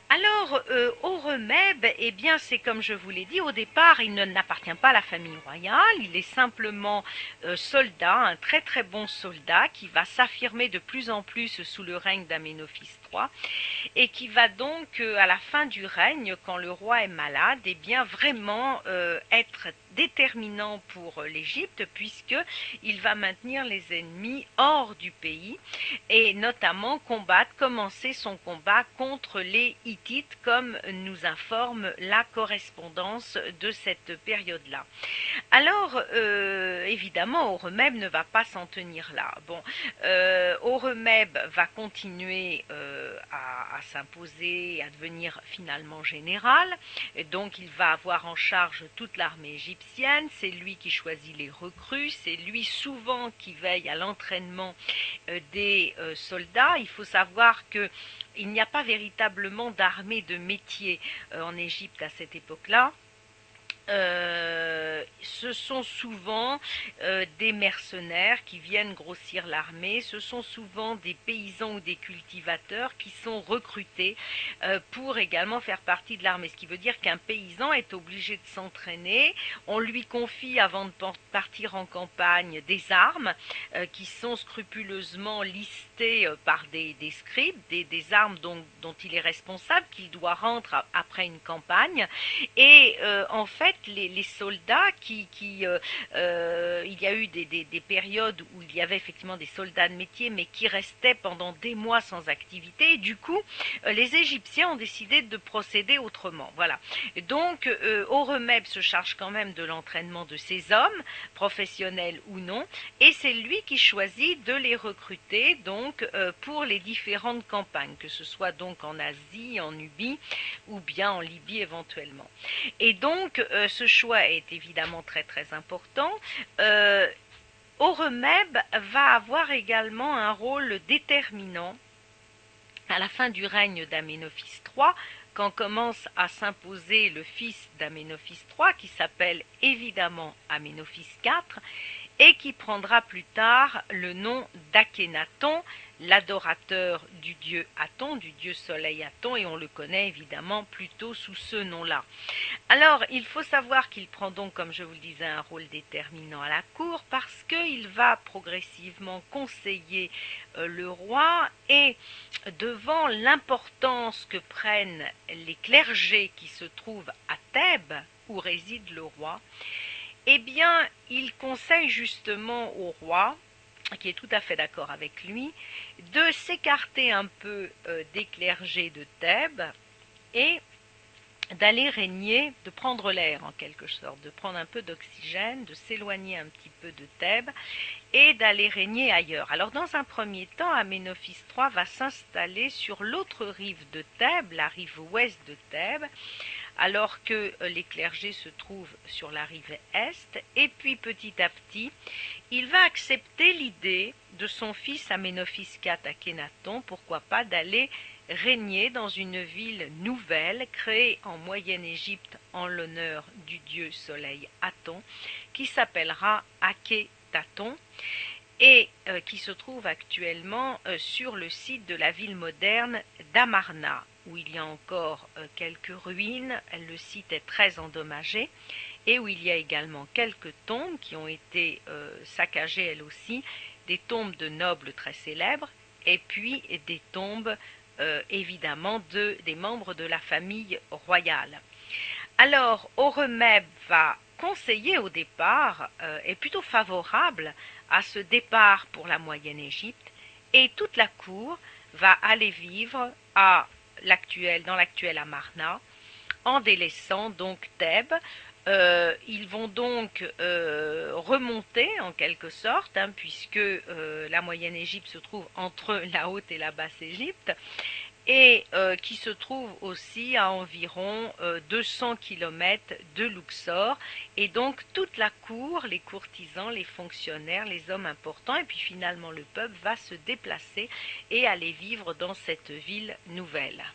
Alors, Horemheb, eh bien, c'est comme je vous l'ai dit, au départ, n'appartient pas à la famille royale, il est simplement soldat, un très très bon soldat qui va s'affirmer de plus en plus sous le règne d'Aménophis III et qui va donc, à la fin du règne, quand le roi est malade, eh bien, vraiment être déterminant pour l'Égypte puisqu'il va maintenir les ennemis hors du pays et notamment commencer son combat contre les Hittites comme nous informe la correspondance de cette période-là. Alors, évidemment, Horemheb ne va pas s'en tenir là. Bon, Horemheb va continuer à s'imposer, à devenir finalement général. Et donc, il va avoir en charge toute l'armée égyptienne. C'est lui qui choisit les recrues. C'est lui souvent qui veille à l'entraînement des soldats. Il faut savoir que il n'y a pas véritablement d'armée de métier en Égypte à cette époque-là. Ce sont souvent des mercenaires qui viennent grossir l'armée, ce sont souvent des paysans ou des cultivateurs qui sont recrutés pour également faire partie de l'armée, ce qui veut dire qu'un paysan est obligé de s'entraîner, on lui confie avant de partir en campagne des armes qui sont scrupuleusement listées par des scribes, des armes dont il est responsable, qu'il doit rendre après une campagne, et en fait les soldats il y a eu des périodes où il y avait effectivement des soldats de métier mais qui restaient pendant des mois sans activité et du coup les Égyptiens ont décidé de procéder autrement. Voilà. Donc Horemheb se charge quand même de l'entraînement de ces hommes, professionnels ou non, et c'est lui qui choisit de les recruter donc pour les différentes campagnes, que ce soit donc en Asie, en Nubie ou bien en Libye éventuellement. Et donc, ce choix est évidemment très très important. Euh, Horemheb va avoir également un rôle déterminant à la fin du règne d'Aménophis III, quand commence à s'imposer le fils d'Aménophis III, qui s'appelle évidemment Aménophis IV, et qui prendra plus tard le nom d'Akhénaton, l'adorateur du dieu Aton, du dieu soleil Aton, et on le connaît évidemment plutôt sous ce nom-là. Alors, il faut savoir qu'il prend donc, comme je vous le disais, un rôle déterminant à la cour parce qu'il va progressivement conseiller le roi et devant l'importance que prennent les clergés qui se trouvent à Thèbes, où réside le roi, eh bien, il conseille justement au roi, qui est tout à fait d'accord avec lui, de s'écarter un peu des clergés de Thèbes et d'aller régner, de prendre l'air en quelque sorte, de prendre un peu d'oxygène, de s'éloigner un petit peu de Thèbes et d'aller régner ailleurs. Alors dans un premier temps, Aménophis III va s'installer sur l'autre rive de Thèbes, la rive ouest de Thèbes, alors que les clergés se trouvent sur la rive est, et puis petit à petit, il va accepter l'idée de son fils Aménophis IV Akhénaton, pourquoi pas, d'aller régner dans une ville nouvelle créée en Moyenne-Égypte en l'honneur du dieu soleil Aton, qui s'appellera Akhétaton et qui se trouve actuellement sur le site de la ville moderne d'Amarna, où il y a encore quelques ruines. Le site est très endommagé et où il y a également quelques tombes qui ont été saccagées elles aussi, des tombes de nobles très célèbres et puis des tombes évidemment des membres de la famille royale. Alors, Horemheb va conseiller au départ, est plutôt favorable à ce départ pour la Moyenne-Égypte, et toute la cour va aller vivre dans l'actuel Amarna, en délaissant donc Thèbes. Ils vont donc remonter en quelque sorte, hein, puisque la Moyenne-Égypte se trouve entre la Haute et la Basse-Égypte, et qui se trouve aussi à environ 200 km de Luxor. Et donc toute la cour, les courtisans, les fonctionnaires, les hommes importants, et puis finalement le peuple va se déplacer et aller vivre dans cette ville nouvelle.